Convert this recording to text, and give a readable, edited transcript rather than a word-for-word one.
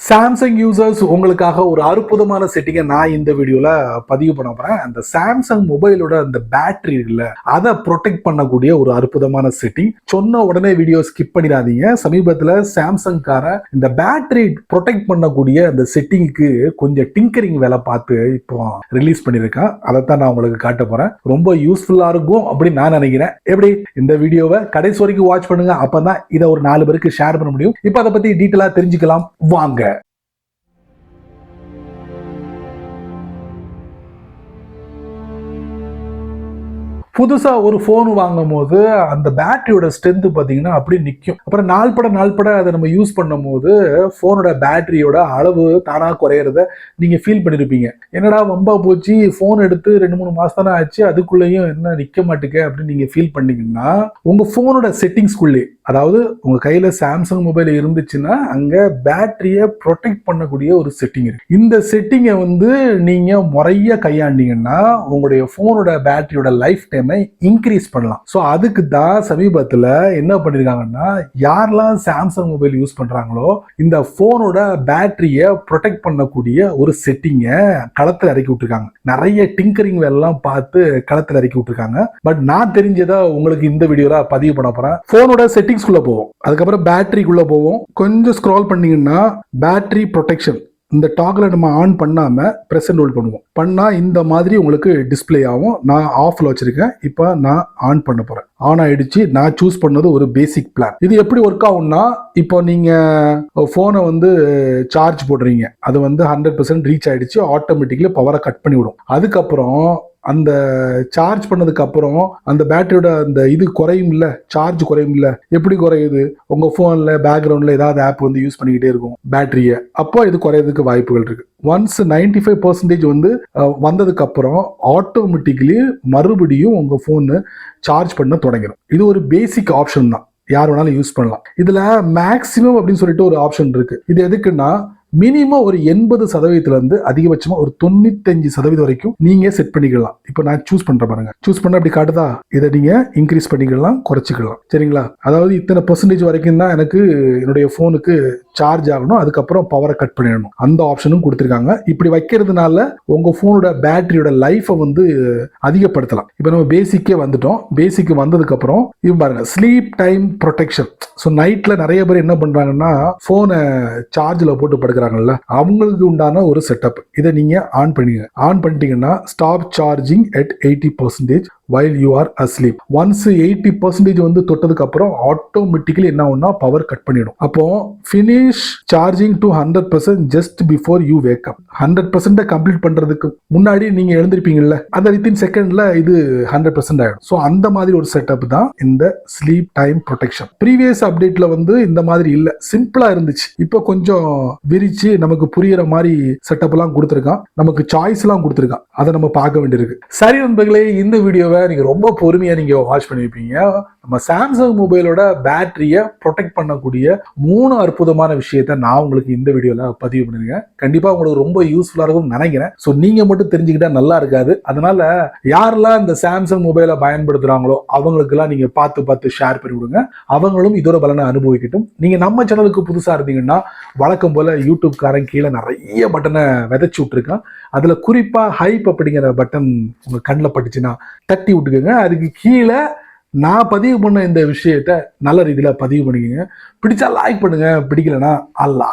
Samsung users உங்களுக்காக ஒரு அற்புதமான செட்டிங்கை நான் இந்த வீடியோல பதிவு பண்ண போறேன். அந்த சாம்சங் மொபைலோட அந்த பேட்டரி இருக்குல்ல, அதை ப்ரொடெக்ட் பண்ணக்கூடிய ஒரு அற்புதமான செட்டிங். சொன்ன உடனே வீடியோ ஸ்கிப் பண்ணிடாதீங்க. சமீபத்தில் சாம்சங்கார இந்த பேட்டரி ப்ரொடெக்ட் பண்ணக்கூடிய அந்த செட்டிங்க்கு கொஞ்சம் டிங்கரிங் வேலை பார்த்து இப்போ ரிலீஸ் பண்ணியிருக்கேன். அதைத்தான் நான் உங்களுக்கு காட்ட போறேன். ரொம்ப யூஸ்ஃபுல்லா இருக்கும் அப்படின்னு நான் நினைக்கிறேன். எப்படி இந்த வீடியோவை கடைசி வரைக்கும் வாட்ச் பண்ணுங்க. அப்பதான் இதை ஒரு 4 பேருக்கு ஷேர் பண்ண முடியும். இப்போ அதை பத்தி டீட்டெயிலா தெரிஞ்சுக்கலாம் வாங்க. புதுசா ஒரு போன் வாங்கும் போது அந்த பேட்டரியோட ஸ்ட்ரென்த் பாத்தீங்கன்னா அப்படி நிற்கும். அப்புறம் நாள்பட அதை நம்ம யூஸ் பண்ணும் போது போனோட பேட்டரியோட அளவு தானா குறையறத நீங்க ஃபீல் பண்ணிருப்பீங்க. என்னடா வம்பா போச்சு, போன் எடுத்து 2-3 மாசம் தானே ஆச்சு, அதுக்குள்ளேயும் என்ன நிக்க மாட்டேங்க அப்படின்னு நீங்க ஃபீல் பண்ணீங்கன்னா உங்க போனோட செட்டிங்ஸ்குள்ளே, அதாவது உங்க கையில சாம்சங் மொபைல் இருந்துச்சுன்னா அங்க பேட்டரியை ப்ரொடெக்ட் பண்ணக்கூடிய ஒரு செட்டிங் இருக்கு. இந்த செட்டிங்கை நீங்க முறைய கையாண்டீங்கன்னா உங்களுடைய போனோட பேட்டரியோட லைஃப் டைம் இன்க்ரீஸ் பண்ணலாம். சோ அதுக்கு தான் சமீபத்துல என்ன பண்ணிருக்காங்கன்னா, யாரெல்லாம் சாம்சங் மொபைல் யூஸ் பண்றாங்களோ இந்த போனோட பேட்டரியை ப்ரொடெக்ட் பண்ணக்கூடிய ஒரு செட்டிங்கை களத்துல இறக்கி விட்டுருக்காங்க. நிறைய டிங்கரிங் வேலைலாம் பார்த்து களத்துல இறக்கி விட்டுருக்காங்க. பட் நான் தெரிஞ்சதை உங்களுக்கு இந்த வீடியோல பதிவு பண்ண போறேன். போனோட செட்டிங்ஸ்குள்ள போவோம், அதுக்கப்புறம் பேட்டரிக்குள்ள போவோம். கொஞ்சம் ஸ்க்ரால் பண்ணீங்கன்னா பேட்டரி ப்ரொடெக்ஷன், இந்த டாக்ல நம்ம ஆன் பண்ணாம பிரஸ் அண்ட் ஹோல்ட் பண்ணுவோம். பண்ணா இந்த மாதிரி உங்களுக்கு டிஸ்பிளே ஆகும். நான் ஆஃப்ல வச்சிருக்கேன். இப்போ நான் ஆன் பண்ண போறேன். ஆன் ஆயிடுச்சு. நான் சூஸ் பண்ணது ஒரு பேசிக் பிளான். இது எப்படி ஒர்க் ஆகும்னா, இப்போ நீங்க போனை சார்ஜ் போடுறீங்க, அது 100% ரீச் ஆயிடுச்சு. ஆட்டோமேட்டிக்லி பவரை கட் பண்ணி விடும். அதுக்கப்புறம் அந்த சார்ஜ் பண்ணதுக்கு அப்புறம் அந்த பேட்டரியோட அந்த இது குறையும் இல்ல, சார்ஜ் குறையும் இல்ல. எப்படி குறையுது? உங்க போன்ல பேக்ரவுண்ட்ல ஏதாவது ஆப் யூஸ் பண்ணிக்கிட்டே இருக்கும் பேட்டரியை, அப்போ இது குறையறதுக்கு வாய்ப்புகள் இருக்கு. ஒன்ஸ் 95% வந்ததுக்கு அப்புறம் ஆட்டோமேட்டிக்கலி மறுபடியும் உங்க போன் சார்ஜ் பண்ண தொடங்கிடும். இது ஒரு பேசிக் ஆப்ஷன் தான், யார் வேணாலும் யூஸ் பண்ணலாம். இதுல மேக்சிமம் அப்படின்னு சொல்லிட்டு ஒரு ஆப்ஷன் இருக்கு. இது எதுக்குன்னா, மினிமம் ஒரு 80% அதிகபட்சமா ஒரு 95% வரைக்கும் நீங்க செட் பண்ணிக்கலாம். இப்போ நான் சூஸ் பண்றேன் பாருங்க. சூஸ் பண்ண அப்படி காட்டுதா? இதை நீங்க இன்க்ரீஸ் பண்ணிக்கலாம், குறைச்சிக்கலாம். சரிங்களா? அதாவது இத்தனை % வரைக்கும் தான் எனக்கு என்னுடைய போனுக்கு சார்ஜ் ஆகணும், அதுக்கப்புறம் பவரை கட் பண்ணிடணும். அந்த ஆப்ஷனும் கொடுத்துருக்காங்க. இப்படி வைக்கிறதுனால உங்க போனோட பேட்டரியோட லைஃபை அதிகப்படுத்தலாம். இப்போ நம்ம பேசிக்கே வந்துட்டோம். பேசிக் வந்ததுக்கு அப்புறம் இது பாருங்க, ஸ்லீப் டைம் ப்ரொடெக்ஷன். ஸோ நைட்ல நிறைய பேர் என்ன பண்றாங்கன்னா, போனை சார்ஜில் போட்டு படுக்கிறாங்கல்ல, அவங்களுக்கு உண்டான ஒரு செட்டப். இதை நீங்க ஆன் பண்ணுங்க. ஆன் பண்ணிட்டீங்கன்னா stop charging at 80% while you are asleep. once 80% தொட்டதுக்கு அப்புறம் ஆட்டோமேட்டிக்கலி என்ன ஆகும்னா பவர் கட் பண்ணிடும். அப்போ finish charging to 100% just before you wake up. 100% complete பண்றதுக்கு முன்னாடி நீங்க எழுந்திருப்பீங்கல்ல, அந்த வித்தின் செகண்ட்ல இது 100% ஆயிடும். ஸோ அந்த மாதிரி ஒரு செட்டப் தான் இந்த ஸ்லீப் டைம் ப்ரொடெக்ஷன். ப்ரீவியஸ் அப்டேட்ல இந்த மாதிரி இல்ல, சிம்பிளா இருந்துச்சு. இப்போ கொஞ்சம் விரிச்சு நமக்கு புரியுற மாதிரி செட்டப் எல்லாம் கொடுத்துருக்கான், நமக்கு சாய்ஸ் எல்லாம் கொடுத்துருக்கான். அதை நம்ம பார்க்க வேண்டியிருக்கு. சரி நண்பர்களே, இந்த வீடியோவை நீங்க ரொம்ப பொறுமையா நீங்க வாட்ச் பண்ணிருப்பீங்க. நம்ம சாம்சங் மொபைலோட பேட்டரியை ப்ரொடெக்ட் பண்ணக்கூடிய 3 அற்புதமான விஷயத்தை நான் உங்களுக்கு இந்த வீடியோல பதிவு பண்ணிருக்கேன். கண்டிப்பா உங்களுக்கு ரொம்ப யூஸ்ஃபுல்லா இருக்கும்னு நினைக்கிறேன். ஸோ நீங்க மட்டும் தெரிஞ்சுக்கிட்டா நல்லா இருக்காது. அதனால யாரெல்லாம் இந்த சாம்சங் மொபைலை பயன்படுத்துறாங்களோ அவங்களுக்கு எல்லாம் நீங்க பார்த்து ஷேர் பண்ணி விடுங்க. அவங்களும் இதோட பலனை அனுபவிக்கட்டும். நீங்க நம்ம சேனலுக்கு புதுசா இருந்தீங்கன்னா வழக்கம் போல யூடியூப் காரன் கீழே நிறைய பட்டனை விதைச்சு விட்டுருக்கான். அதுல குறிப்பா ஹைப் அப்படிங்கிற பட்டன் உங்க கண்ணில் பட்டுச்சுன்னா தட்டி விட்டுக்கோங்க. அதுக்கு கீழே நான் பதிவு பண்ண இந்த விஷயத்த நல்ல ரீதியில பதிவு பண்ணிக்கோங்க. பிடிச்சா லைக் பண்ணுங்க, பிடிக்கலன்னா அல்லா